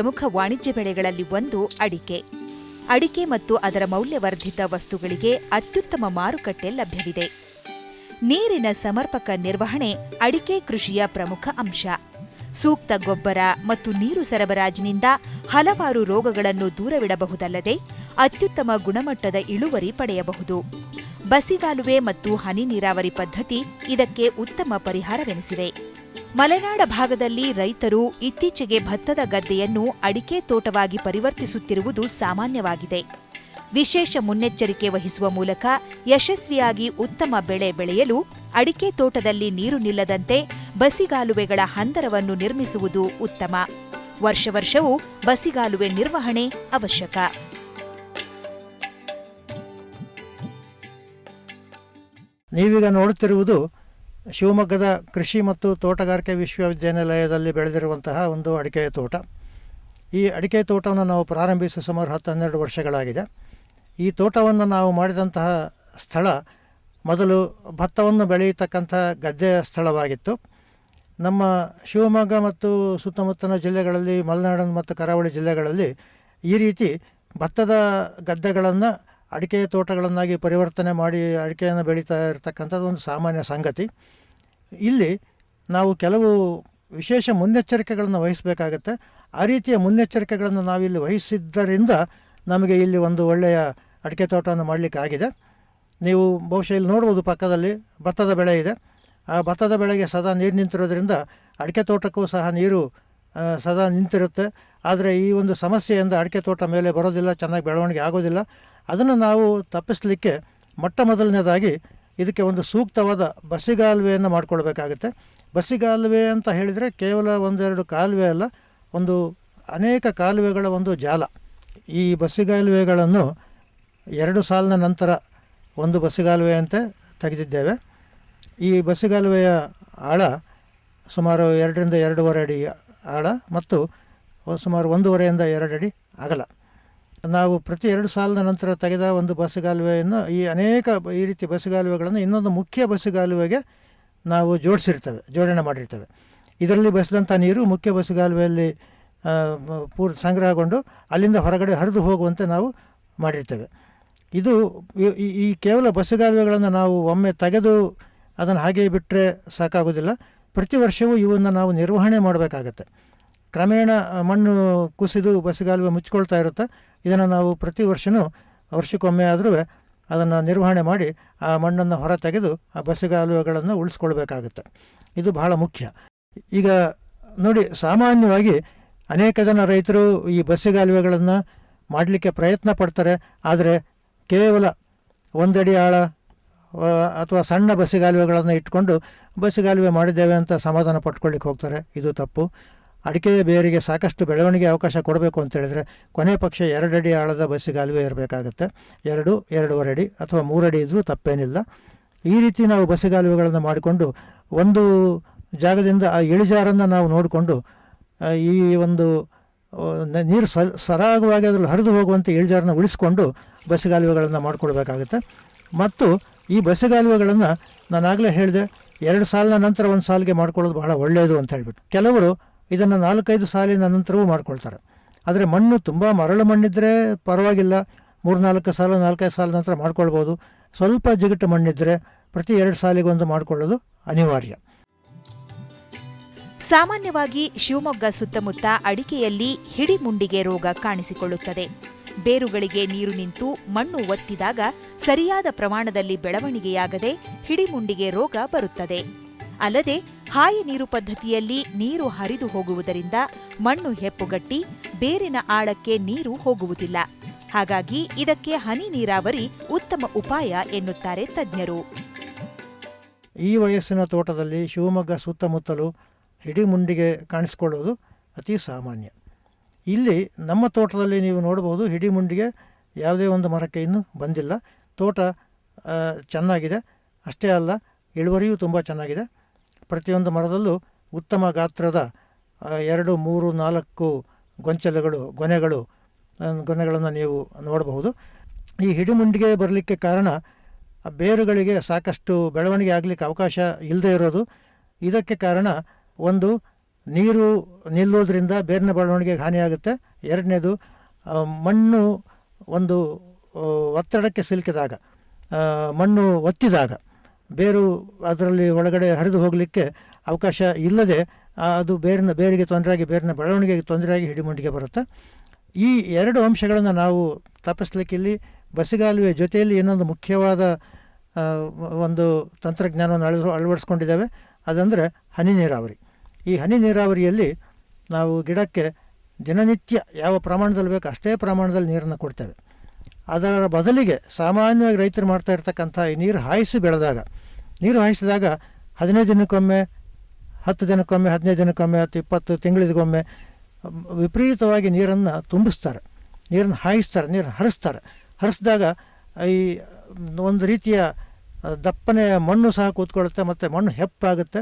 ಪ್ರಮುಖ ವಾಣಿಜ್ಯ ಬೆಳೆಗಳಲ್ಲಿ ಒಂದು ಅಡಿಕೆ. ಅಡಿಕೆ ಮತ್ತು ಅದರ ಮೌಲ್ಯವರ್ಧಿತ ವಸ್ತುಗಳಿಗೆ ಅತ್ಯುತ್ತಮ ಮಾರುಕಟ್ಟೆ ಲಭ್ಯವಿದೆ. ನೀರಿನ ಸಮರ್ಪಕ ನಿರ್ವಹಣೆ ಅಡಿಕೆ ಕೃಷಿಯ ಪ್ರಮುಖ ಅಂಶ. ಸೂಕ್ತ ಗೊಬ್ಬರ ಮತ್ತು ನೀರು ಸರಬರಾಜಿನಿಂದ ಹಲವಾರು ರೋಗಗಳನ್ನು ದೂರವಿಡಬಹುದಲ್ಲದೆ ಅತ್ಯುತ್ತಮ ಗುಣಮಟ್ಟದ ಇಳುವರಿ ಪಡೆಯಬಹುದು. ಬಸಿಗಾಲುವೆ ಮತ್ತು ಹನಿ ನೀರಾವರಿ ಪದ್ಧತಿ ಇದಕ್ಕೆ ಉತ್ತಮ ಪರಿಹಾರವೆನಿಸಿವೆ. ಮಲೆನಾಡ ಭಾಗದಲ್ಲಿ ರೈತರು ಇತ್ತೀಚೆಗೆ ಭತ್ತದ ಗದ್ದೆಯನ್ನು ಅಡಿಕೆ ತೋಟವಾಗಿ ಪರಿವರ್ತಿಸುತ್ತಿರುವುದು ಸಾಮಾನ್ಯವಾಗಿದೆ. ವಿಶೇಷ ಮುನ್ನೆಚ್ಚರಿಕೆ ವಹಿಸುವ ಮೂಲಕ ಯಶಸ್ವಿಯಾಗಿ ಉತ್ತಮ ಬೆಳೆ ಬೆಳೆಯಲು ಅಡಿಕೆ ತೋಟದಲ್ಲಿ ನೀರು ನಿಲ್ಲದಂತೆ ಬಸಿಗಾಲುವೆಗಳ ಹಂದರವನ್ನು ನಿರ್ಮಿಸುವುದು ಉತ್ತಮ. ವರ್ಷವೂ ಬಸಿಗಾಲುವೆ ನಿರ್ವಹಣೆ ಅವಶ್ಯಕ. ನೀವೀಗ ನೋಡುತ್ತಿರುವುದು ಶಿವಮೊಗ್ಗದ ಕೃಷಿ ಮತ್ತು ತೋಟಗಾರಿಕೆ ವಿಶ್ವವಿದ್ಯಾನಿಲಯದಲ್ಲಿ ಬೆಳೆದಿರುವಂತಹ ಒಂದು ಅಡಿಕೆಯ ತೋಟ. ಈ ಅಡಿಕೆ ತೋಟವನ್ನು ನಾವು ಪ್ರಾರಂಭಿಸಿ ಸುಮಾರು 10-12 ವರ್ಷಗಳಾಗಿದೆ. ಈ ತೋಟವನ್ನು ನಾವು ಮಾಡಿದಂತಹ ಸ್ಥಳ ಮೊದಲು ಭತ್ತವನ್ನು ಬೆಳೆಯತಕ್ಕಂಥ ಗದ್ದೆಯ ಸ್ಥಳವಾಗಿತ್ತು. ನಮ್ಮ ಶಿವಮೊಗ್ಗ ಮತ್ತು ಸುತ್ತಮುತ್ತಲಿನ ಜಿಲ್ಲೆಗಳಲ್ಲಿ, ಮಲೆನಾಡು ಮತ್ತು ಕರಾವಳಿ ಜಿಲ್ಲೆಗಳಲ್ಲಿ ಈ ರೀತಿ ಭತ್ತದ ಗದ್ದೆಗಳನ್ನು ಅಡಿಕೆ ತೋಟಗಳನ್ನಾಗಿ ಪರಿವರ್ತನೆ ಮಾಡಿ ಅಡಿಕೆಯನ್ನು ಬೆಳೀತಾ ಇರತಕ್ಕಂಥದ್ದು ಒಂದು ಸಾಮಾನ್ಯ ಸಂಗತಿ. ಇಲ್ಲಿ ನಾವು ಕೆಲವು ವಿಶೇಷ ಮುನ್ನೆಚ್ಚರಿಕೆಗಳನ್ನು ವಹಿಸಬೇಕಾಗತ್ತೆ. ಆ ರೀತಿಯ ಮುನ್ನೆಚ್ಚರಿಕೆಗಳನ್ನು ನಾವಿಲ್ಲಿ ವಹಿಸಿದ್ದರಿಂದ ನಮಗೆ ಇಲ್ಲಿ ಒಂದು ಒಳ್ಳೆಯ ಅಡಿಕೆ ತೋಟವನ್ನು ಮಾಡಲಿಕ್ಕಾಗಿದೆ. ನೀವು ಬಹುಶಃ ಇಲ್ಲಿ ನೋಡ್ಬೋದು, ಪಕ್ಕದಲ್ಲಿ ಭತ್ತದ ಬೆಳೆ ಇದೆ. ಆ ಭತ್ತದ ಬೆಳೆಗೆ ಸದಾ ನೀರು ನಿಂತಿರೋದ್ರಿಂದ ಅಡಿಕೆ ತೋಟಕ್ಕೂ ಸಹ ನೀರು ಸದಾ ನಿಂತಿರುತ್ತೆ. ಆದರೆ ಈ ಒಂದು ಸಮಸ್ಯೆಯಿಂದ ಅಡಿಕೆ ತೋಟ ಮೇಲೆ ಬರೋದಿಲ್ಲ, ಚೆನ್ನಾಗಿ ಬೆಳವಣಿಗೆ ಆಗೋದಿಲ್ಲ. ಅದನ್ನು ನಾವು ತಪ್ಪಿಸಲಿಕ್ಕೆ ಮೊದಲನೇದಾಗಿ ಇದಕ್ಕೆ ಒಂದು ಸೂಕ್ತವಾದ ಬಸಿಗಾಲುವೆಯನ್ನು ಮಾಡಿಕೊಳ್ಬೇಕಾಗುತ್ತೆ. ಬಸಿಗಾಲುವೆ ಅಂತ ಹೇಳಿದರೆ ಕೇವಲ 1-2 ಕಾಲುವೆ ಅಲ್ಲ, ಅನೇಕ ಕಾಲುವೆಗಳ ಒಂದು ಜಾಲ. ಈ ಬಸಿಗಾಲುವೆಗಳನ್ನು 2 ಸಾಲಿನ ನಂತರ ಒಂದು ಬಸಿಗಾಲುವೆಯಂತೆ ತೆಗೆದಿದ್ದೇವೆ. ಈ ಬಸಿಗಾಲುವೆಯ ಆಳ ಸುಮಾರು 2ರಿಂದ 2.5 ಅಡಿ ಆಳ ಮತ್ತು ಸುಮಾರು 1.5ರಿಂದ 2 ಅಡಿ ಅಗಲ. ನಾವು ಪ್ರತಿ 2 ಸಾಲಿನ ನಂತರ ತೆಗೆದ ಒಂದು ಬಸಿಗಾಲುವೆಯನ್ನು, ಈ ರೀತಿ ಬಸಿಗಾಲುವೆಗಳನ್ನು ಇನ್ನೊಂದು ಮುಖ್ಯ ಬಸಿಗಾಲುವೆಗೆ ನಾವು ಜೋಡಣೆ ಮಾಡಿರ್ತೇವೆ. ಇದರಲ್ಲಿ ಬಸಿದಂಥ ನೀರು ಮುಖ್ಯ ಬಸಿಗಾಲುವೆಯಲ್ಲಿ ಸಂಗ್ರಹಗೊಂಡು ಅಲ್ಲಿಂದ ಹೊರಗಡೆ ಹರಿದು ಹೋಗುವಂತೆ ನಾವು ಮಾಡಿರ್ತೇವೆ. ಇದು ಈ ಕೇವಲ ಬಸಿಗಾಲುವೆಗಳನ್ನು ನಾವು ಒಮ್ಮೆ ತೆಗೆದು ಅದನ್ನು ಹಾಗೆ ಬಿಟ್ಟರೆ ಸಾಕಾಗೋದಿಲ್ಲ. ಪ್ರತಿ ವರ್ಷವೂ ಇವನ್ನು ನಾವು ನಿರ್ವಹಣೆ ಮಾಡಬೇಕಾಗತ್ತೆ. ಕ್ರಮೇಣ ಮಣ್ಣು ಕುಸಿದು ಬಸಿಗಾಲುವೆ ಮುಚ್ಚಿಕೊಳ್ತಾ ಇರುತ್ತೆ. ಇದನ್ನು ನಾವು ಪ್ರತಿ ವರ್ಷಕ್ಕೊಮ್ಮೆ ಆದರೂ ಅದನ್ನು ನಿರ್ವಹಣೆ ಮಾಡಿ ಆ ಮಣ್ಣನ್ನು ಹೊರ ತೆಗೆದು ಆ ಬಸಿಗಾಲುವೆಗಳನ್ನು ಉಳಿಸ್ಕೊಳ್ಬೇಕಾಗುತ್ತೆ. ಇದು ಬಹಳ ಮುಖ್ಯ. ಈಗ ನೋಡಿ, ಸಾಮಾನ್ಯವಾಗಿ ಅನೇಕ ಜನ ರೈತರು ಈ ಬಸಿಗಾಲುವೆಗಳನ್ನು ಮಾಡಲಿಕ್ಕೆ ಪ್ರಯತ್ನ ಪಡ್ತಾರೆ. ಆದರೆ ಕೇವಲ 1 ಅಡಿ ಆಳ ಅಥವಾ ಸಣ್ಣ ಬಸಿಗಾಲುವೆಗಳನ್ನು ಇಟ್ಕೊಂಡು ಬಸಿಗಾಲುವೆ ಮಾಡಿದ್ದೇವೆ ಅಂತ ಸಮಾಧಾನ ಪಟ್ಕೊಳ್ಳಿಕ್ಕೆ ಹೋಗ್ತಾರೆ. ಇದು ತಪ್ಪು. ಅಡಿಕೆ ಬೇರಿಗೆ ಸಾಕಷ್ಟು ಬೆಳವಣಿಗೆ ಅವಕಾಶ ಕೊಡಬೇಕು ಅಂತ ಹೇಳಿದರೆ ಕೊನೆ ಪಕ್ಷ 2 ಅಡಿ ಆಳದ ಬಸಿಗಾಲುವೆ ಇರಬೇಕಾಗತ್ತೆ. 2-2.5 ಅಡಿ ಅಥವಾ 3 ಅಡಿ ಇದ್ದರೂ ತಪ್ಪೇನಿಲ್ಲ. ಈ ರೀತಿ ನಾವು ಬಸಿಗಾಲುವೆಗಳನ್ನು ಮಾಡಿಕೊಂಡು ಒಂದು ಜಾಗದಿಂದ ಆ ಇಳಿಜಾರನ್ನು ನಾವು ನೋಡಿಕೊಂಡು ಈ ಒಂದು ನೀರು ಸರಾಗವಾಗಿ ಅದರಲ್ಲಿ ಹರಿದು ಹೋಗುವಂತೆ ಇಳಿಜಾರನ್ನು ಉಳಿಸ್ಕೊಂಡು ಬಸಿಗಾಲುವೆಗಳನ್ನು ಮಾಡಿಕೊಳ್ಬೇಕಾಗುತ್ತೆ. ಮತ್ತು ಈ ಬಸಿಗಾಲುವೆಗಳನ್ನು ನಾನಾಗಲೇ ಹೇಳಿದೆ, 2 ಸಾಲಿನ ನಂತರ 1 ಸಾಲಿಗೆ ಮಾಡ್ಕೊಳ್ಳೋದು ಬಹಳ ಒಳ್ಳೆಯದು ಅಂತ ಹೇಳ್ಬಿಟ್ಟು. ಕೆಲವರು ಇದನ್ನು 4-5 ಸಾಲಿನ ನಂತರವೂ ಮಾಡ್ಕೊಳ್ತಾರೆ. ಆದರೆ ಮಣ್ಣು ತುಂಬ ಮರಳು ಮಣ್ಣಿದ್ದರೆ ಪರವಾಗಿಲ್ಲ, 3-4 ಸಾಲು 4-5 ಸಾಲ ನಂತರ ಮಾಡ್ಕೊಳ್ಬೋದು. ಸ್ವಲ್ಪ ಜಿಗುಟು ಮಣ್ಣಿದ್ದರೆ ಪ್ರತಿ 2 ಸಾಲಿಗೊಂದು ಮಾಡಿಕೊಳ್ಳೋದು ಅನಿವಾರ್ಯ. ಸಾಮಾನ್ಯವಾಗಿ ಶಿವಮೊಗ್ಗ ಸುತ್ತಮುತ್ತ ಅಡಿಕೆಯಲ್ಲಿ ಹಿಡಿಮುಂಡಿಗೆ ರೋಗ ಕಾಣಿಸಿಕೊಳ್ಳುತ್ತದೆ. ಬೇರುಗಳಿಗೆ ನೀರು ನಿಂತು ಮಣ್ಣು ಒತ್ತಿದಾಗ ಸರಿಯಾದ ಪ್ರಮಾಣದಲ್ಲಿ ಬೆಳವಣಿಗೆಯಾಗದೆ ಹಿಡಿಮುಂಡಿಗೆ ರೋಗ ಬರುತ್ತದೆ. ಅಲ್ಲದೆ ಹಾಯಿ ನೀರು ಪದ್ಧತಿಯಲ್ಲಿ ನೀರು ಹರಿದು ಹೋಗುವುದರಿಂದ ಮಣ್ಣು ಹೆಪ್ಪುಗಟ್ಟಿ ಬೇರಿನ ಆಳಕ್ಕೆ ನೀರು ಹೋಗುವುದಿಲ್ಲ. ಹಾಗಾಗಿ ಇದಕ್ಕೆ ಹನಿ ನೀರಾವರಿ ಉತ್ತಮ ಉಪಾಯ ಎನ್ನುತ್ತಾರೆ ತಜ್ಞರು. ಈ ವಯಸ್ಸಿನ ತೋಟದಲ್ಲಿ ಶಿವಮೊಗ್ಗ ಸುತ್ತಮುತ್ತಲೂ ಹಿಡಿಮುಂಡಿಗೆ ಕಾಣಿಸಿಕೊಳ್ಳುವುದು ಅತಿ ಸಾಮಾನ್ಯ. ಇಲ್ಲಿ ನಮ್ಮ ತೋಟದಲ್ಲಿ ನೀವು ನೋಡಬಹುದು, ಹಿಡಿಮುಂಡಿಗೆ ಯಾವುದೇ ಒಂದು ಮರಕ್ಕೆ ಇನ್ನೂ ಬಂದಿಲ್ಲ. ತೋಟ ಚೆನ್ನಾಗಿದೆ. ಅಷ್ಟೇ ಅಲ್ಲ, ಇಳುವರಿಯೂ ತುಂಬ ಚೆನ್ನಾಗಿದೆ. ಪ್ರತಿಯೊಂದು ಮರದಲ್ಲೂ ಉತ್ತಮ ಗಾತ್ರದ 2, 3, 4 ಗೊನೆಗಳನ್ನು ನೀವು ನೋಡಬಹುದು. ಈ ಹಿಡಿಮುಂಡಿಗೆ ಬರಲಿಕ್ಕೆ ಕಾರಣ ಬೇರುಗಳಿಗೆ ಸಾಕಷ್ಟು ಬೆಳವಣಿಗೆ ಆಗಲಿಕ್ಕೆ ಅವಕಾಶ ಇಲ್ಲದೆ ಇರೋದು. ಇದಕ್ಕೆ ಕಾರಣ ಒಂದು ನೀರು ನಿಲ್ಲೋದ್ರಿಂದ ಬೇರಿನ ಬೆಳವಣಿಗೆಗೆ ಹಾನಿಯಾಗುತ್ತೆ. ಎರಡನೇದು ಮಣ್ಣು ಒಂದು ಒತ್ತಡಕ್ಕೆ ಸಿಲುಕಿದಾಗ, ಮಣ್ಣು ಒತ್ತಿದಾಗ ಬೇರು ಅದರಲ್ಲಿ ಒಳಗಡೆ ಹರಿದು ಹೋಗಲಿಕ್ಕೆ ಅವಕಾಶ ಇಲ್ಲದೆ ಅದು ಬೇರಿಗೆ ತೊಂದರೆಯಾಗಿ, ಬೇರಿನ ಬೆಳವಣಿಗೆಗೆ ತೊಂದರೆಯಾಗಿ ಹಿಡಿಮುಂಡಿಗೆ ಬರುತ್ತೆ. ಈ ಎರಡು ಅಂಶಗಳನ್ನು ನಾವು ತಪ್ಪಿಸ್ಲಿಕ್ಕೆ ಇಲ್ಲಿ ಬಸಿಗಾಲುವೆ ಜೊತೆಯಲ್ಲಿ ಇನ್ನೊಂದು ಮುಖ್ಯವಾದ ಒಂದು ತಂತ್ರಜ್ಞಾನವನ್ನು ಅಳವಡಿಸ್ಕೊಂಡಿದ್ದೇವೆ. ಅದಂದರೆ ಹನಿ ನೀರಾವರಿ. ಈ ಹನಿ ನೀರಾವರಿಯಲ್ಲಿ ನಾವು ಗಿಡಕ್ಕೆ ದಿನನಿತ್ಯ ಯಾವ ಪ್ರಮಾಣದಲ್ಲಿ ಬೇಕು ಅಷ್ಟೇ ಪ್ರಮಾಣದಲ್ಲಿ ನೀರನ್ನು ಕೊಡ್ತೇವೆ. ಅದರ ಬದಲಿಗೆ ಸಾಮಾನ್ಯವಾಗಿ ರೈತರು ಮಾಡ್ತಾ ಇರ್ತಕ್ಕಂಥ ಈ ನೀರು ಹಾಯಿಸಿದಾಗ 15 ದಿನಕ್ಕೊಮ್ಮೆ, 10 ದಿನಕ್ಕೊಮ್ಮೆ, 15 ದಿನಕ್ಕೊಮ್ಮೆ, 20 ತಿಂಗಳಿಗೊಮ್ಮೆ ವಿಪರೀತವಾಗಿ ನೀರನ್ನು ತುಂಬಿಸ್ತಾರೆ, ನೀರನ್ನು ಹಾಯಿಸ್ತಾರೆ, ನೀರನ್ನು ಹರಿಸಿದಾಗ ಈ ಒಂದು ರೀತಿಯ ದಪ್ಪನೆಯ ಮಣ್ಣು ಸಹ ಕೂತ್ಕೊಳ್ಳುತ್ತೆ, ಮತ್ತು ಮಣ್ಣು ಹೆಪ್ಪಾಗುತ್ತೆ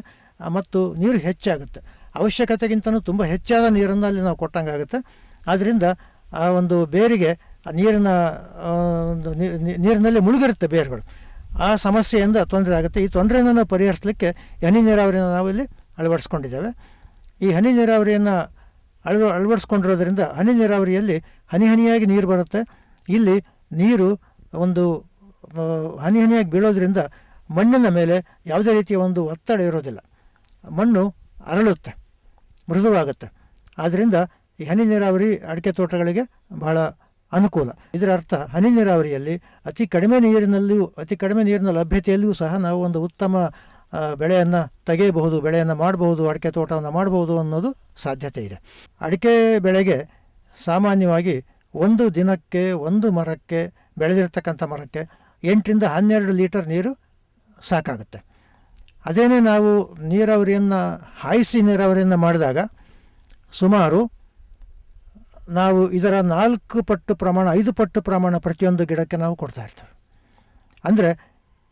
ಮತ್ತು ನೀರು ಹೆಚ್ಚಾಗುತ್ತೆ. ಅವಶ್ಯಕತೆಗಿಂತಲೂ ತುಂಬ ಹೆಚ್ಚಾದ ನೀರನ್ನು ಅಲ್ಲಿ ನಾವು ಕೊಟ್ಟಂಗಾಗುತ್ತೆ. ಆದ್ದರಿಂದ ಆ ಒಂದು ಬೇರಿಗೆ ನೀರಿನಲ್ಲಿ ಮುಳುಗಿರುತ್ತೆ ಬೇರುಗಳು. ಆ ಸಮಸ್ಯೆಯಿಂದ ತೊಂದರೆ ಆಗುತ್ತೆ. ಈ ತೊಂದರೆಯನ್ನು ನಾವು ಪರಿಹರಿಸಲಿಕ್ಕೆ ಹನಿ ನೀರಾವರಿಯನ್ನು ನಾವಿಲ್ಲಿ ಅಳವಡಿಸ್ಕೊಂಡಿದ್ದೇವೆ. ಈ ಹನಿ ನೀರಾವರಿಯನ್ನು ಅಳವಡಿಸ್ಕೊಂಡಿರೋದ್ರಿಂದ ಹನಿ ನೀರಾವರಿಯಲ್ಲಿ ಹನಿಯಾಗಿ ನೀರು ಬರುತ್ತೆ. ಇಲ್ಲಿ ನೀರು ಒಂದು ಹನಿಯಾಗಿ ಬೀಳೋದ್ರಿಂದ ಮಣ್ಣಿನ ಮೇಲೆ ಯಾವುದೇ ರೀತಿಯ ಒಂದು ಒತ್ತಡ ಇರೋದಿಲ್ಲ, ಮಣ್ಣು ಅರಳುತ್ತೆ, ಮೃದುವಾಗುತ್ತೆ. ಆದ್ದರಿಂದ ಈ ಹನಿ ನೀರಾವರಿ ಅಡಿಕೆ ತೋಟಗಳಿಗೆ ಬಹಳ ಅನುಕೂಲ. ಇದರ ಅರ್ಥ ಹನಿ ನೀರಾವರಿಯಲ್ಲಿ ಅತಿ ಕಡಿಮೆ ನೀರಿನ ಲಭ್ಯತೆಯಲ್ಲಿಯೂ ಸಹ ನಾವು ಒಂದು ಉತ್ತಮ ಬೆಳೆಯನ್ನು ತೆಗೆಯಬಹುದು, ಬೆಳೆಯನ್ನು ಮಾಡಬಹುದು, ಅಡಿಕೆ ತೋಟವನ್ನು ಮಾಡಬಹುದು ಅನ್ನೋದು ಸಾಧ್ಯತೆ ಇದೆ. ಅಡಿಕೆ ಬೆಳೆಗೆ ಸಾಮಾನ್ಯವಾಗಿ ಒಂದು ದಿನಕ್ಕೆ ಒಂದು ಮರಕ್ಕೆ, ಬೆಳೆದಿರ್ತಕ್ಕಂಥ ಮರಕ್ಕೆ 8 ರಿಂದ 12 ಲೀಟರ್ ನೀರು ಸಾಕಾಗುತ್ತೆ. ಅದೇನೇ ನಾವು ಹಾಯಿಸಿ ನೀರಾವರಿಯನ್ನು ಮಾಡಿದಾಗ ಸುಮಾರು ನಾವು ಇದರ 4 ಪಟ್ಟು ಪ್ರಮಾಣ, 5 ಪಟ್ಟು ಪ್ರಮಾಣ ಪ್ರತಿಯೊಂದು ಗಿಡಕ್ಕೆ ನಾವು ಕೊಡ್ತಾ ಇರ್ತೇವೆ. ಅಂದರೆ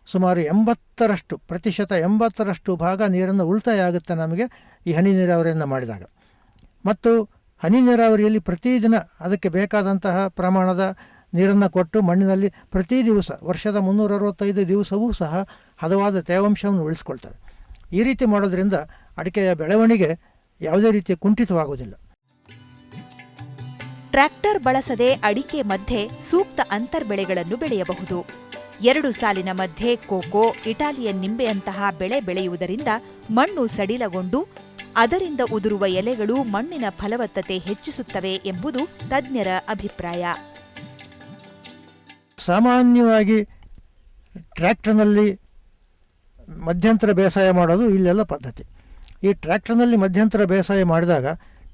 ಸುಮಾರು 80% ಭಾಗ ನೀರನ್ನು ಉಳಿತಾಯ ಆಗುತ್ತೆ ನಮಗೆ ಈ ಹನಿ ನೀರಾವರಿಯನ್ನು ಮಾಡಿದಾಗ. ಮತ್ತು ಹನಿ ನೀರಾವರಿಯಲ್ಲಿ ಪ್ರತಿದಿನ ಅದಕ್ಕೆ ಬೇಕಾದಂತಹ ಪ್ರಮಾಣದ ನೀರನ್ನು ಕೊಟ್ಟು ಮಣ್ಣಿನಲ್ಲಿ ಪ್ರತಿ ದಿವಸ, ವರ್ಷದ 365 ದಿವಸವೂ ಸಹ ಹದವಾದ ತೇವಾಂಶವನ್ನು ಉಳಿಸ್ಕೊಳ್ತವೆ. ಈ ರೀತಿ ಮಾಡೋದ್ರಿಂದ ಅಡಿಕೆಯ ಬೆಳವಣಿಗೆ ಯಾವುದೇ ರೀತಿಯ ಕುಂಠಿತವಾಗುವುದಿಲ್ಲ. ಟ್ರ್ಯಾಕ್ಟರ್ ಬಳಸದೆ ಅಡಿಕೆ ಮಧ್ಯೆ ಸೂಕ್ತ ಅಂತರ್ಬೆಳೆಗಳನ್ನು ಬೆಳೆಯಬಹುದು. 2 ಸಾಲಿನ ಮಧ್ಯೆ ಕೋಕೋ, ಇಟಾಲಿಯನ್ ನಿಂಬೆಯಂತಹ ಬೆಳೆ ಬೆಳೆಯುವುದರಿಂದ ಮಣ್ಣು ಸಡಿಲಗೊಂಡು ಅದರಿಂದ ಉದುರುವ ಎಲೆಗಳು ಮಣ್ಣಿನ ಫಲವತ್ತತೆ ಹೆಚ್ಚಿಸುತ್ತವೆ ಎಂಬುದು ತಜ್ಞರ ಅಭಿಪ್ರಾಯ. ಸಾಮಾನ್ಯವಾಗಿ ಟ್ರ್ಯಾಕ್ಟರ್ನಲ್ಲಿ ಮಧ್ಯಂತರ ಬೇಸಾಯ ಮಾಡೋದು ಇಲ್ಲೆಲ್ಲ ಪದ್ಧತಿ. ಈ ಟ್ರ್ಯಾಕ್ಟರ್ನಲ್ಲಿ ಮಧ್ಯಂತರ ಬೇಸಾಯ ಮಾಡಿದಾಗ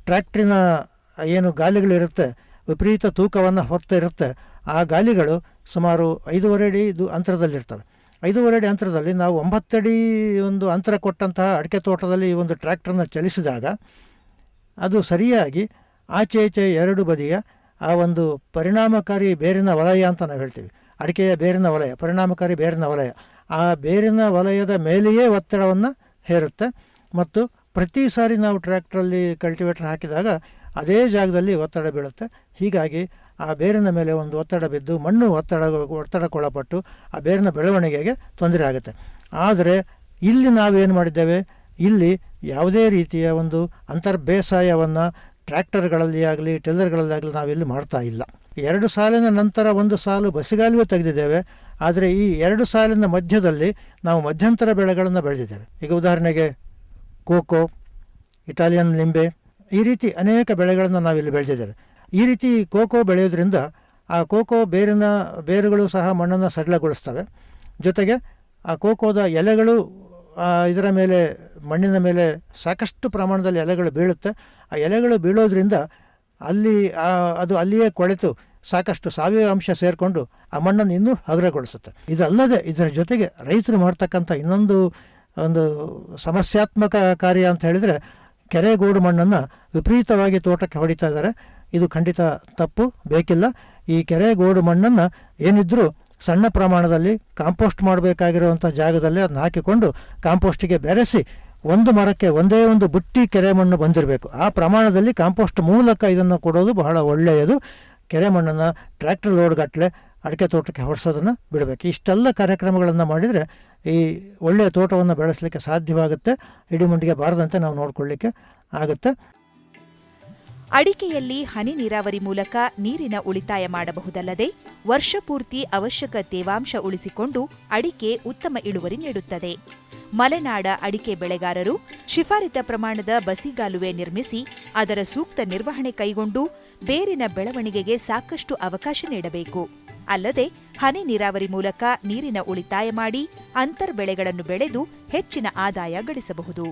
ಟ್ರ್ಯಾಕ್ಟ್ರಿನ ಏನು ಗಾಲಿಗಳಿರುತ್ತೆ, ವಿಪರೀತ ತೂಕವನ್ನು ಹೊತ್ತಿರುತ್ತೆ. ಆ ಗಾಲಿಗಳು ಸುಮಾರು 5.5 ಅಡಿ ಅಂತರದಲ್ಲಿರ್ತವೆ. 5.5 ಅಡಿ ಅಂತರದಲ್ಲಿ ನಾವು 9 ಅಡಿ ಒಂದು ಅಂತರ ಕೊಟ್ಟಂತಹ ಅಡಿಕೆ ತೋಟದಲ್ಲಿ ಈ ಒಂದು ಟ್ರ್ಯಾಕ್ಟರ್ನ ಚಲಿಸಿದಾಗ ಅದು ಸರಿಯಾಗಿ ಆಚೆ ಈಚೆ 2 ಬದಿಯ ಆ ಒಂದು ಪರಿಣಾಮಕಾರಿ ಬೇರಿನ ವಲಯ ಅಂತ ನಾವು ಹೇಳ್ತೀವಿ, ಅಡಿಕೆಯ ಬೇರಿನ ವಲಯ, ಪರಿಣಾಮಕಾರಿ ಬೇರಿನ ವಲಯ, ಆ ಬೇರಿನ ವಲಯದ ಮೇಲೆಯೇ ಒತ್ತಡವನ್ನು ಹೇರುತ್ತೆ. ಮತ್ತು ಪ್ರತಿ ಸಾರಿ ನಾವು ಟ್ರ್ಯಾಕ್ಟ್ರಲ್ಲಿ ಕಲ್ಟಿವೇಟರ್ ಹಾಕಿದಾಗ ಅದೇ ಜಾಗದಲ್ಲಿ ಒತ್ತಡ ಬೀಳುತ್ತೆ. ಹೀಗಾಗಿ ಆ ಬೇರಿನ ಮೇಲೆ ಒಂದು ಒತ್ತಡ ಬಿದ್ದು ಮಣ್ಣು ಒತ್ತಡಕ್ಕೊಳಪಟ್ಟು ಆ ಬೇರಿನ ಬೆಳವಣಿಗೆಗೆ ತೊಂದರೆ ಆಗುತ್ತೆ. ಆದರೆ ಇಲ್ಲಿ ನಾವೇನು ಮಾಡಿದ್ದೇವೆ, ಇಲ್ಲಿ ಯಾವುದೇ ರೀತಿಯ ಒಂದು ಬೇಸಾಯವನ್ನು ಟ್ರ್ಯಾಕ್ಟರ್ಗಳಲ್ಲಿ ಆಗಲಿ ಟಿಲ್ಲರ್ಗಳಲ್ಲಿ ಆಗಲಿ ನಾವಿಲ್ಲಿ ಮಾಡ್ತಾ ಇಲ್ಲ. 2 ಸಾಲಿನ ನಂತರ 1 ಸಾಲು ಬಸಿಗಾಲುವೆ ತೆಗೆದಿದ್ದೇವೆ. ಆದರೆ ಈ 2 ಸಾಲಿನ ಮಧ್ಯದಲ್ಲಿ ನಾವು ಮಧ್ಯಂತರ ಬೆಳೆಗಳನ್ನು ಬೆಳೆದಿದ್ದೇವೆ. ಈಗ ಉದಾಹರಣೆಗೆ ಕೋಕೋ, ಇಟಾಲಿಯನ್ ನಿಂಬೆ, ಈ ರೀತಿ ಅನೇಕ ಬೆಳೆಗಳನ್ನು ನಾವಿಲ್ಲಿ ಬೆಳೆದಿದ್ದೇವೆ. ಈ ರೀತಿ ಕೋಕೋ ಬೆಳೆಯೋದ್ರಿಂದ ಆ ಕೋಕೋ ಬೇರುಗಳು ಸಹ ಮಣ್ಣನ್ನು ಸಡಿಲಗೊಳಿಸ್ತವೆ. ಜೊತೆಗೆ ಆ ಕೋಕೋದ ಎಲೆಗಳು ಇದರ ಮೇಲೆ, ಮಣ್ಣಿನ ಮೇಲೆ ಸಾಕಷ್ಟು ಪ್ರಮಾಣದಲ್ಲಿ ಎಲೆಗಳು ಬೀಳುತ್ತೆ. ಆ ಎಲೆಗಳು ಬೀಳೋದ್ರಿಂದ ಅದು ಅಲ್ಲಿಯೇ ಕೊಳೆತು ಸಾಕಷ್ಟು ಸಾವಯವ ಅಂಶ ಸೇರಿಕೊಂಡು ಆ ಮಣ್ಣನ್ನು ಇನ್ನೂ ಹಗುರಗೊಳಿಸುತ್ತೆ. ಇದಲ್ಲದೆ ಇದರ ಜೊತೆಗೆ ರೈತರು ಮಾಡ್ತಕ್ಕಂಥ ಇನ್ನೊಂದು ಸಮಸ್ಯಾತ್ಮಕ ಕಾರ್ಯ ಅಂತ ಹೇಳಿದರೆ, ಕೆರೆಗೋಡು ಮಣ್ಣನ್ನು ವಿಪರೀತವಾಗಿ ತೋಟಕ್ಕೆ ಹೊಡಿತಾ ಇದ್ದಾರೆ. ಇದು ಖಂಡಿತ ತಪ್ಪು, ಬೇಕಿಲ್ಲ. ಈ ಕೆರೆಗೋಡು ಮಣ್ಣನ್ನು ಏನಿದ್ರೂ ಸಣ್ಣ ಪ್ರಮಾಣದಲ್ಲಿ ಕಾಂಪೋಸ್ಟ್ ಮಾಡಬೇಕಾಗಿರುವಂಥ ಜಾಗದಲ್ಲಿ ಅದನ್ನ ಹಾಕಿಕೊಂಡು ಕಾಂಪೋಸ್ಟಿಗೆ ಬೆರೆಸಿ ಒಂದು ಮರಕ್ಕೆ ಒಂದೇ ಒಂದು ಬುಟ್ಟಿ ಕೆರೆ ಮಣ್ಣು ಬಂದಿರಬೇಕು. ಆ ಪ್ರಮಾಣದಲ್ಲಿ ಕಾಂಪೋಸ್ಟ್ ಮೂಲಕ ಇದನ್ನು ಕೊಡೋದು ಬಹಳ ಒಳ್ಳೆಯದು. ಕೆರೆ ಮಣ್ಣನ್ನು ಟ್ರ್ಯಾಕ್ಟರ್ ಲೋಡ್ಗಟ್ಟಲೆ ಅಡಿಕೆ ತೋಟಕ್ಕೆ ಹೊಡಿಸೋದನ್ನು ಬಿಡಬೇಕು. ಇಷ್ಟೆಲ್ಲ ಕಾರ್ಯಕ್ರಮಗಳನ್ನು ಮಾಡಿದರೆ ಈ ಒಳ್ಳೆಯ ತೋಟವನ್ನು ಬೆಳೆಸಲಿಕ್ಕೆ ಸಾಧ್ಯವಾಗುತ್ತೆ. ಹಿಡಿಮುಂಡಿಗೆ ಬಾರದಂತೆ ನಾವು ನೋಡಿಕೊಳ್ಳಿಕ್ಕೆ ಆಗುತ್ತೆ. ಅಡಿಕೆಯಲ್ಲಿ ಹನಿ ನೀರಾವರಿ ಮೂಲಕ ನೀರಿನ ಉಳಿತಾಯ ಮಾಡಬಹುದಲ್ಲದೆ ವರ್ಷಪೂರ್ತಿ ಅವಶ್ಯಕ ತೇವಾಂಶ ಉಳಿಸಿಕೊಂಡು ಅಡಿಕೆ ಉತ್ತಮ ಇಳುವರಿ ನೀಡುತ್ತದೆ. ಮಲೆನಾಡ ಅಡಿಕೆ ಬೆಳೆಗಾರರು ಶಿಫಾರಿತ ಪ್ರಮಾಣದ ಬಸಿಗಾಲುವೆ ನಿರ್ಮಿಸಿ ಅದರ ಸೂಕ್ತ ನಿರ್ವಹಣೆ ಕೈಗೊಂಡು ಬೇರಿನ ಬೆಳವಣಿಗೆಗೆ ಸಾಕಷ್ಟು ಅವಕಾಶ ನೀಡಬೇಕು. ಅಲ್ಲದೆ ಹನಿ ನೀರಾವರಿ ಮೂಲಕ ನೀರಿನ ಉಳಿತಾಯ ಮಾಡಿ ಅಂತರ್ ಬೆಳೆಗಳನ್ನು ಬೆಳೆದು ಹೆಚ್ಚಿನ ಆದಾಯ ಗಳಿಸಬಹುದು.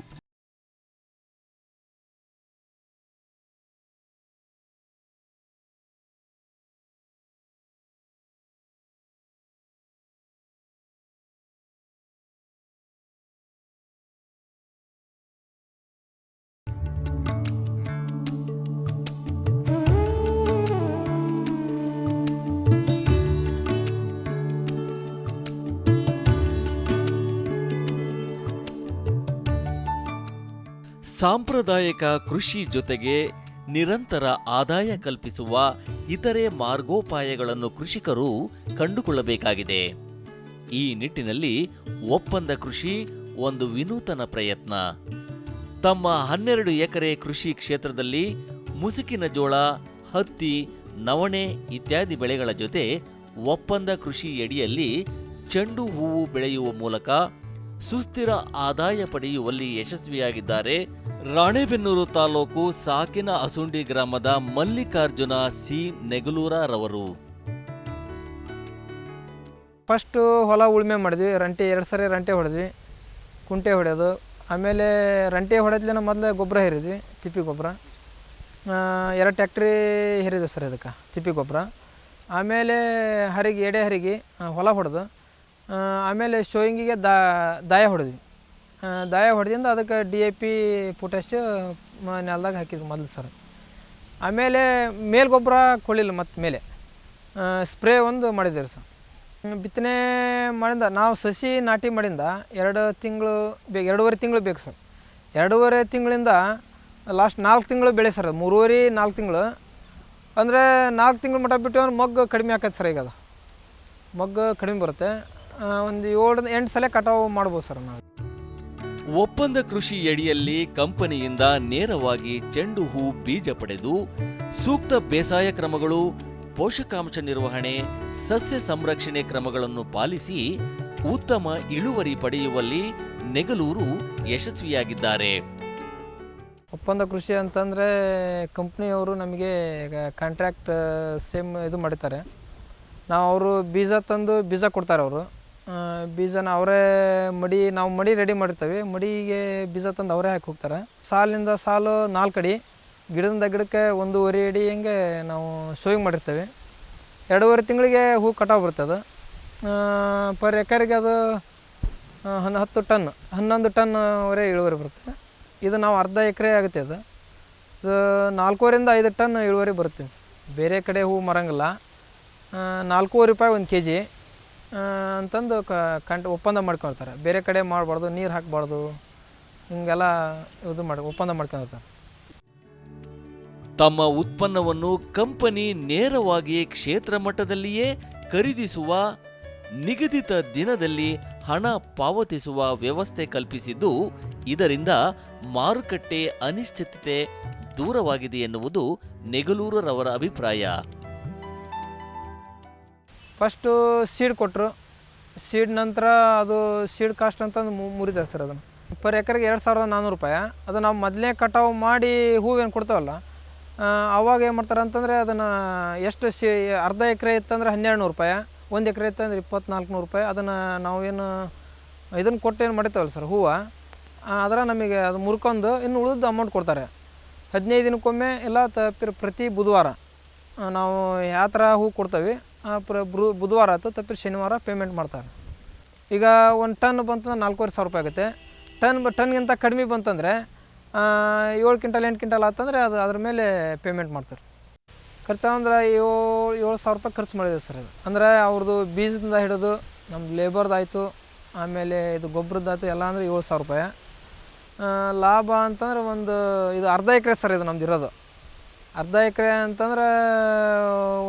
ಸಾಂಪ್ರದಾಯಿಕ ಕೃಷಿ ಜೊತೆಗೆ ನಿರಂತರ ಆದಾಯ ಕಲ್ಪಿಸುವ ಇತರೆ ಮಾರ್ಗೋಪಾಯಗಳನ್ನು ಕೃಷಿಕರು ಕಂಡುಕೊಳ್ಳಬೇಕಾಗಿದೆ. ಈ ನಿಟ್ಟಿನಲ್ಲಿ ಒಪ್ಪಂದ ಕೃಷಿ ಒಂದು ವಿನೂತನ ಪ್ರಯತ್ನ. ತಮ್ಮ 12 ಎಕರೆ ಕೃಷಿ ಕ್ಷೇತ್ರದಲ್ಲಿ ಮುಸುಕಿನ ಜೋಳ, ಹತ್ತಿ, ನವಣೆ ಇತ್ಯಾದಿ ಬೆಳೆಗಳ ಜೊತೆ ಒಪ್ಪಂದ ಕೃಷಿ ಅಡಿಯಲ್ಲಿ ಚೆಂಡು ಹೂವು ಬೆಳೆಯುವ ಮೂಲಕ ಸುಸ್ಥಿರ ಆದಾಯ ಪಡೆಯುವಲ್ಲಿ ಯಶಸ್ವಿಯಾಗಿದ್ದಾರೆ ರಾಣೆಬೆನ್ನೂರು ತಾಲೂಕು ಸಾಕಿನ ಅಸುಂಡಿ ಗ್ರಾಮದ ಮಲ್ಲಿಕಾರ್ಜುನ ಸಿ ನೆಗಲೂರರವರು. ಫಸ್ಟು ಹೊಲ ಉಳುಮೆ ಮಾಡಿದ್ವಿ, 2 ಸರಿ ರಂಟೆ ಹೊಡೆದ್ವಿ, ಕುಂಟೆ ಹೊಡೆಯೋದು. ಆಮೇಲೆ ರಂಟೆ ಹೊಡೆದ್ಲೇನ ಮೊದಲು ಗೊಬ್ಬರ ಹೇರಿದ್ವಿ, ತಿಪ್ಪಿ ಗೊಬ್ಬರ 2 ಟ್ಯಾಕ್ಟ್ರಿ ಹೇರಿದ್ವಿ ಸರ್ ಇದಕ್ಕೆ ತಿಪ್ಪಿ ಗೊಬ್ಬರ. ಆಮೇಲೆ ಎಡೆ ಹರಿಗೆ ಹೊಲ ಹೊಡೆದು ಆಮೇಲೆ ಶೋಯಿಂಗಿಗೆ ದಾಯ ಹೊಡೆದ್ವಿ. ದಾಯ ಹೊಡೆದಿಂದ ಅದಕ್ಕೆ DAP ಪೊಟ್ಯಾಶ್ ನೆಲದಾಗ ಹಾಕಿದ್ವಿ ಮೊದಲು ಸರ್. ಆಮೇಲೆ ಮೇಲ್ ಗೊಬ್ಬರ ಕೊಡಲಿಲ್ಲ, ಮತ್ತು ಮೇಲೆ ಸ್ಪ್ರೇ ಒಂದು ಮಾಡಿದ್ದೀರಿ ಸರ್. ಬಿತ್ತನೆ ಮಾಡಿಂದ ನಾವು ಸಸಿ ನಾಟಿ ಮಾಡಿಂದ 2 ತಿಂಗಳು ಬೇಕು, 2.5 ತಿಂಗಳು ಬೇಕು ಸರ್. 2.5 ತಿಂಗಳಿಂದ ಲಾಸ್ಟ್ 4 ತಿಂಗಳು ಬೆಳೆ ಸರ್. 3.5-4 ತಿಂಗಳು ಅಂದರೆ 4 ತಿಂಗಳು ಮಟ್ಟ ಬಿಟ್ಟು ಅಂದ್ರೆ ಮಗ್ಗು ಕಡಿಮೆ ಆಕೈತೆ ಸರ್. ಈಗ ಅದು ಮಗ್ಗು ಕಡಿಮೆ ಬರುತ್ತೆ, ಒಂದು 7-8 ಸಲ ಕಟಾವು ಮಾಡ್ಬೋದು ಸರ್ ನಾವು. ಒಪ್ಪಂದ ಕೃಷಿ ಅಡಿಯಲ್ಲಿ ಕಂಪನಿಯಿಂದ ನೇರವಾಗಿ ಚೆಂಡು ಹೂ ಬೀಜ ಪಡೆದು ಸೂಕ್ತ ಬೇಸಾಯ ಕ್ರಮಗಳು, ಪೋಷಕಾಂಶ ನಿರ್ವಹಣೆ, ಸಸ್ಯ ಸಂರಕ್ಷಣೆ ಕ್ರಮಗಳನ್ನು ಪಾಲಿಸಿ ಉತ್ತಮ ಇಳುವರಿ ಪಡೆಯುವಲ್ಲಿ ನೆಗಲೂರು ಯಶಸ್ವಿಯಾಗಿದ್ದಾರೆ. ಒಪ್ಪಂದ ಕೃಷಿ ಅಂತಂದರೆ ಕಂಪ್ನಿಯವರು ನಮಗೆ ಕಾಂಟ್ರಾಕ್ಟ್ ಸೇಮ್ ಇದು ಮಾಡ್ತಾರೆ. ನಾವು ಅವರು ಬೀಜ ತಂದು ಬೀಜ ಕೊಡ್ತಾರೆ. ಅವರು ಬೀಜನ ಅವರೇ ನಾವು ಮಡಿ ರೆಡಿ ಮಾಡಿರ್ತೀವಿ, ಮಡಿಗೆ ಬೀಜ ತಂದು ಅವರೇ ಹಾಕಿ ಹೋಗ್ತಾರೆ. ಸಾಲಿನಿಂದ ಸಾಲು 4 ಅಡಿ, ಗಿಡದಿಂದ ಗಿಡಕ್ಕೆ 1.5 ಅಡಿ ಹಿಂಗೆ ನಾವು ಶೋಯಿಂಗ್ ಮಾಡಿರ್ತೇವೆ. 2.5 ತಿಂಗಳಿಗೆ ಹೂ ಕಟಾವು ಬರ್ತದೆ. ಪರ್ ಎಕರೆಗೆ ಅದು 10 ಟನ್ 11 ಟನ್ವರೆಗೆ ಇಳುವರಿ ಬರುತ್ತೆ. ಇದು ನಾವು ಅರ್ಧ ಎಕರೆ ಆಗುತ್ತೆ. ಅದು 4.5 ಟನ್ ಇಳುವರಿ ಬರುತ್ತೆ. ಬೇರೆ ಕಡೆ ಹೂ ಮರಂಗಿಲ್ಲ. 4.5 ರೂಪಾಯಿ 1 kg ಅಂತಂದು ಒಪ್ಪಂದ ಮಾಡ್ಕೊಳ್ತಾರೆ. ಬೇರೆ ಕಡೆ ಮಾಡಬಾರ್ದು, ನೀರು ಹಾಕಬಾರ್ದು, ಹಿಂಗೆಲ್ಲ ಇದು ಒಪ್ಪಂದ ಮಾಡ್ಕೊಂಡಿರ್ತಾರೆ. ತಮ್ಮ ಉತ್ಪನ್ನವನ್ನು ಕಂಪನಿ ನೇರವಾಗಿ ಕ್ಷೇತ್ರ ಮಟ್ಟದಲ್ಲಿಯೇ ಖರೀದಿಸುವ, ನಿಗದಿತ ದಿನದಲ್ಲಿ ಹಣ ಪಾವತಿಸುವ ವ್ಯವಸ್ಥೆ ಕಲ್ಪಿಸಿದ್ದು, ಇದರಿಂದ ಮಾರುಕಟ್ಟೆ ಅನಿಶ್ಚಿತತೆ ದೂರವಾಗಿದೆ ಎನ್ನುವುದು ನೆಗಲೂರರವರ ಅಭಿಪ್ರಾಯ. ಫಸ್ಟು ಸೀಡ್ ಕೊಟ್ಟರು. ಸೀಡ್ ನಂತರ ಅದು ಸೀಡ್ ಕಾಸ್ಟ್ ಅಂತಂದು ಮುರಿತಾರೆ ಸರ್. ಅದನ್ನು ಪರ್ ಎಕರೆಗೆ 2,400 ರೂಪಾಯಿ. ಅದು ನಾವು ಮೊದಲೇ ಕಟಾವು ಮಾಡಿ ಹೂವೇನು ಕೊಡ್ತಾವಲ್ಲ, ಅವಾಗ ಏನು ಮಾಡ್ತಾರೆ ಅಂತಂದರೆ ಅದನ್ನು ಎಷ್ಟು ಅರ್ಧ ಎಕರೆ ಇತ್ತಂದ್ರೆ 1,200 ರೂಪಾಯಿ, 1 ಎಕರೆ ಇತ್ತಂದ್ರೆ 2,400 ರೂಪಾಯಿ. ಅದನ್ನು ನಾವೇನು ಇದನ್ನು ಕೊಟ್ಟು ಏನು ಮಾಡಿರ್ತೇವಲ್ಲ ಸರ್ ಹೂವು, ಅದರ ನಮಗೆ ಅದು ಮುರ್ಕೊಂಡು ಇನ್ನು ಉಳಿದ ಅಮೌಂಟ್ ಕೊಡ್ತಾರೆ. 15 ದಿನಕ್ಕೊಮ್ಮೆ ಇಲ್ಲ ಪ್ರತಿ ಬುಧವಾರ ನಾವು ಯಾವ ಥರ ಹೂ ಕೊಡ್ತೇವೆ ಬುಧವಾರ ಆಯ್ತು ತಪ್ಪಿ ಶನಿವಾರ ಪೇಮೆಂಟ್ ಮಾಡ್ತಾರೆ. ಈಗ 1 ಟನ್ ಬಂತಂದ್ರೆ 4,500 ರೂಪಾಯಿ ಆಗುತ್ತೆ. ಟನ್ಗಿಂತ ಕಡಿಮೆ ಬಂತಂದರೆ 7 ಕ್ವಿಂಟಲ್ 8 ಕ್ವಿಂಟಲ್ ಆತಂದರೆ ಅದು ಅದ್ರ ಮೇಲೆ ಪೇಮೆಂಟ್ ಮಾಡ್ತಾರೆ. ಖರ್ಚು ಅಂದ್ರೆ 7,000 ರೂಪಾಯಿ ಖರ್ಚು ಮಾಡಿದೆ ಸರ್. ಅದು ಅಂದರೆ ಅವ್ರದ್ದು ಬೀಜದಿಂದ ಹಿಡಿದು ನಮ್ಮ ಲೇಬರ್ದಾಯಿತು, ಆಮೇಲೆ ಇದು ಗೊಬ್ಬರದ್ದಾಯ್ತು, ಎಲ್ಲ ಅಂದರೆ 7,000 ರೂಪಾಯಿ. ಲಾಭ ಅಂತಂದ್ರೆ ಒಂದು ಇದು ಅರ್ಧ ಎಕರೆ ಸರ್. ಇದು ನಮ್ದು ಇರೋದು ಅರ್ಧ ಎಕರೆ ಅಂತಂದ್ರೆ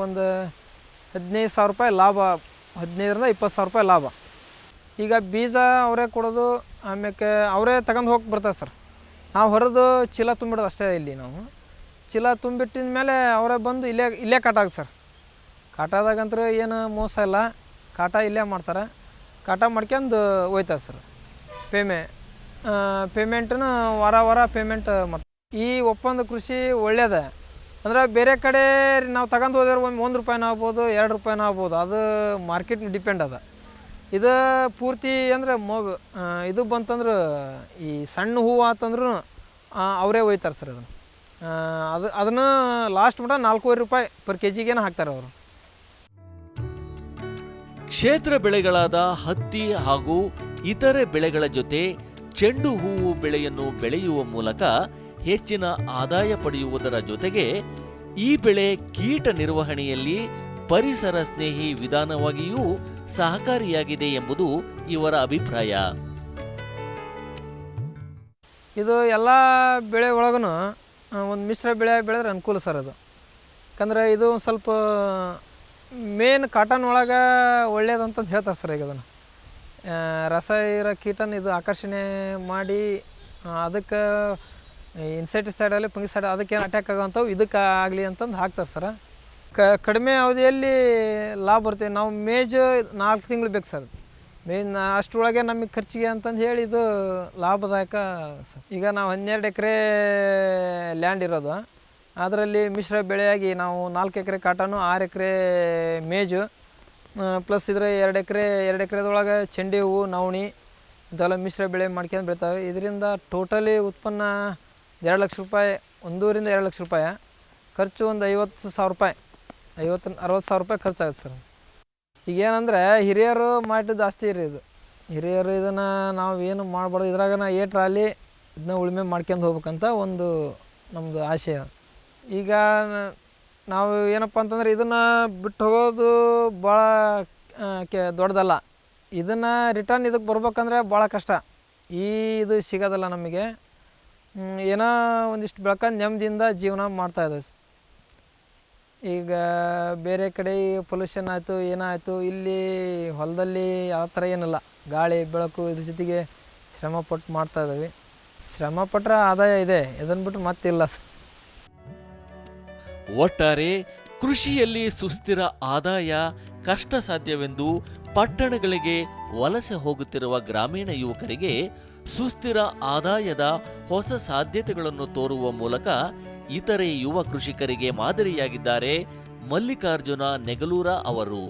ಒಂದು 15,000 ರೂಪಾಯಿ ಲಾಭ, 15ರಿಂದ 20,000 ರೂಪಾಯಿ ಲಾಭ. ಈಗ ಬೀಜ ಅವರೇ ಕೊಡೋದು, ಆಮೇಲೆ ಅವರೇ ತಗೊಂಡು ಹೋಗಿ ಬರ್ತಾರೆ ಸರ್. ನಾವು ಹೊರದು ಚೀಲ ತುಂಬಿಡೋದು ಅಷ್ಟೇ ಇಲ್ಲಿ ನಾವು. ಚೀಲ ತುಂಬಿಟ್ಟಿದ ಮೇಲೆ ಅವರೇ ಬಂದು ಇಲ್ಲೇ ಕಾಟಾಗ ಸರ್. ಕಾಟಾದಾಗಂತೂ ಏನು ಮೋಸ ಇಲ್ಲ, ಕಾಟ ಇಲ್ಲೇ ಮಾಡ್ತಾರೆ. ಕಾಟ ಮಾಡ್ಕೊಂಡು ಹೋಯ್ತಾರೆ ಸರ್. ಪೇಮೆಂಟನ್ನು ವಾರ ಪೇಮೆಂಟ್ ಮಾಡ್ತಾರೆ. ಈ ಒಪ್ಪಂದ ಕೃಷಿ ಒಳ್ಳೆಯದ. ಅಂದ್ರೆ ಬೇರೆ ಕಡೆ ನಾವು ತಗೊಂಡು ಹೋದ್ರೆ ಒಂದು ರೂಪಾಯಿನ ಆಗ್ಬೋದು, 2 ರೂಪಾಯಿನ ಆಗ್ಬೋದು, ಅದು ಮಾರ್ಕೆಟ್ ಡಿಪೆಂಡ್ ಅದ. ಇದು ಪೂರ್ತಿ ಅಂದ್ರೆ ಇದು ಬಂತಂದ್ರೆ ಈ ಸಣ್ಣ ಹೂವು ಆತಂದ್ರೂ ಅವರೇ ಒಯ್ತಾರೆ ಸರ್. ಅದನ್ನು ಲಾಸ್ಟ್ ಮಟ್ಟ 4.5 ರೂಪಾಯಿ ಪರ್ ಕೆಜಿಗೇನು ಹಾಕ್ತಾರೆ ಅವರು. ಕ್ಷೇತ್ರ ಬೆಳೆಗಳಾದ ಹತ್ತಿ ಹಾಗೂ ಇತರೆ ಬೆಳೆಗಳ ಜೊತೆ ಚೆಂಡು ಹೂವು ಬೆಳೆಯನ್ನು ಬೆಳೆಯುವ ಮೂಲಕ ಹೆಚ್ಚಿನ ಆದಾಯ ಪಡೆಯುವುದರ ಜೊತೆಗೆ ಈ ಬೆಳೆ ಕೀಟ ನಿರ್ವಹಣೆಯಲ್ಲಿ ಪರಿಸರ ಸ್ನೇಹಿ ವಿಧಾನವಾಗಿಯೂ ಸಹಕಾರಿಯಾಗಿದೆ ಎಂಬುದು ಇವರ ಅಭಿಪ್ರಾಯ. ಇದು ಎಲ್ಲ ಬೆಳೆ ಒಳಗೂ ಒಂದು ಮಿಶ್ರ ಬೆಳೆ ಬೆಳೆದ್ರೆ ಅನುಕೂಲ ಸರ್. ಅದು ಯಾಕಂದ್ರೆ ಇದು ಸ್ವಲ್ಪ ಮೇನ್ ಕಾಟನ್ ಒಳಗೆ ಒಳ್ಳೇದಂತಂದು ಹೇಳ್ತಾರೆ ಸರ್. ಈಗ ಅದನ್ನು ರಸ ಇರೋ ಕೀಟನ ಇದು ಆಕರ್ಷಣೆ ಮಾಡಿ ಅದಕ್ಕೆ ಇನ್ಸೆಕ್ಟಿಸೈಡಲ್ಲಿ ಫಂಗಿಸೈಡ್ ಅದಕ್ಕೇನು ಅಟ್ಯಾಕ್ ಆಗೋವಂಥವು ಇದಕ್ಕೆ ಆಗಲಿ ಅಂತಂದು ಹಾಕ್ತಾರೆ ಸರ್. ಕಡಿಮೆ ಅವಧಿಯಲ್ಲಿ ಲಾಭ ಬರ್ತೇವೆ. ನಾವು ಮೇಜು 4 ತಿಂಗಳು ಬೇಕು ಸರ್. ಅಷ್ಟರೊಳಗೆ ನಮಗೆ ಖರ್ಚಿಗೆ ಅಂತಂದು ಹೇಳಿ ಇದು ಲಾಭದಾಯಕ ಸರ್. ಈಗ ನಾವು 12 ಎಕರೆ ಲ್ಯಾಂಡ್ ಇರೋದು. ಅದರಲ್ಲಿ ಮಿಶ್ರ ಬೆಳೆಯಾಗಿ ನಾವು 4 ಎಕರೆ ಕಾಟನು, 6 ಎಕರೆ ಮೇಜು, ಪ್ಲಸ್ ಇದ್ರೆ 2 ಎಕರೆದೊಳಗೆ ಚೆಂಡು ಹೂವು, ನವಣಿ ಇದೆಲ್ಲ ಮಿಶ್ರ ಬೆಳೆ ಮಾಡ್ಕೊಂಡು ಬೆಳಿತಾವೆ. ಇದರಿಂದ ಟೋಟಲಿ ಉತ್ಪನ್ನ 2 ಲಕ್ಷ ರೂಪಾಯಿ, 1.5 ರಿಂದ 2 ಲಕ್ಷ ರೂಪಾಯಿ ಖರ್ಚು. ಒಂದು 50,000 ರೂಪಾಯಿ, 50-60,000 ರೂಪಾಯಿ ಖರ್ಚಾಗುತ್ತೆ ಸರ್. ಈಗೇನಂದರೆ ಹಿರಿಯರು ಮಾಡಿದ್ದು ಜಾಸ್ತಿ ಇರಿ. ಇದು ಹಿರಿಯರು ಇದನ್ನು ನಾವು ಏನು ಮಾಡಬಾರ್ದು, ಇದ್ರಾಗ ಏಟ್ರಾಲಿ ಇದನ್ನ ಉಳುಮೆ ಮಾಡ್ಕೊಂಡು ಹೋಗ್ಬೇಕಂತ ಒಂದು ನಮ್ಮದು ಆಶಯ. ಈಗ ನಾವು ಏನಪ್ಪ ಅಂತಂದ್ರೆ ಇದನ್ನು ಬಿಟ್ಟು ಹೋಗೋದು ಭಾಳ ದೊಡ್ಡದಲ್ಲ. ಇದನ್ನು ರಿಟರ್ನ್ ಇದಕ್ಕೆ ಬರ್ಬೇಕಂದ್ರೆ ಭಾಳ ಕಷ್ಟ. ಇದು ಸಿಗೋದಲ್ಲ ನಮಗೆ. ಏನೋ ಒಂದಿಷ್ಟು ಬೆಳ್ಕೊಂಡು ನೆಮ್ಮದಿಯಿಂದ ಜೀವನ ಮಾಡ್ತಾಯಿದೆ. ಈಗ ಬೇರೆ ಕಡೆ ಪೊಲ್ಯೂಷನ್ ಆಯಿತು, ಏನಾಯಿತು, ಇಲ್ಲಿ ಹೊಲದಲ್ಲಿ ಯಾವ ಥರ ಏನಿಲ್ಲ. ಗಾಳಿ ಬೆಳಕು ಇದ್ರ ಜೊತೆಗೆ ಶ್ರಮಪಟ್ಟು ಮಾಡ್ತಾಯಿದ್ದೀವಿ. ಶ್ರಮಪಟ್ಟರೆ ಆದಾಯ ಇದೆ, ಇದನ್ನು ಬಿಟ್ಟು ಮತ್ತಿಲ್ಲ. ಒಟ್ಟಾರೆ ಕೃಷಿಯಲ್ಲಿ ಸುಸ್ಥಿರ ಆದಾಯ ಕಷ್ಟ ಸಾಧ್ಯವೆಂದು ಪಟ್ಟಣಗಳಿಗೆ ವಲಸೆ ಹೋಗುತ್ತಿರುವ ಗ್ರಾಮೀಣ ಯುವಕರಿಗೆ ಸುಸ್ಥಿರ ಆದಾಯದ ಹೊಸ ಸಾಧ್ಯತೆಗಳನ್ನು ತೋರುವ ಮೂಲಕ ಇತರೆ ಯುವ ಕೃಷಿಕರಿಗೆ ಮಾದರಿಯಾಗಿದ್ದಾರೆ ಮಲ್ಲಿಕಾರ್ಜುನ ನೆಗಲೂರ ಅವರು.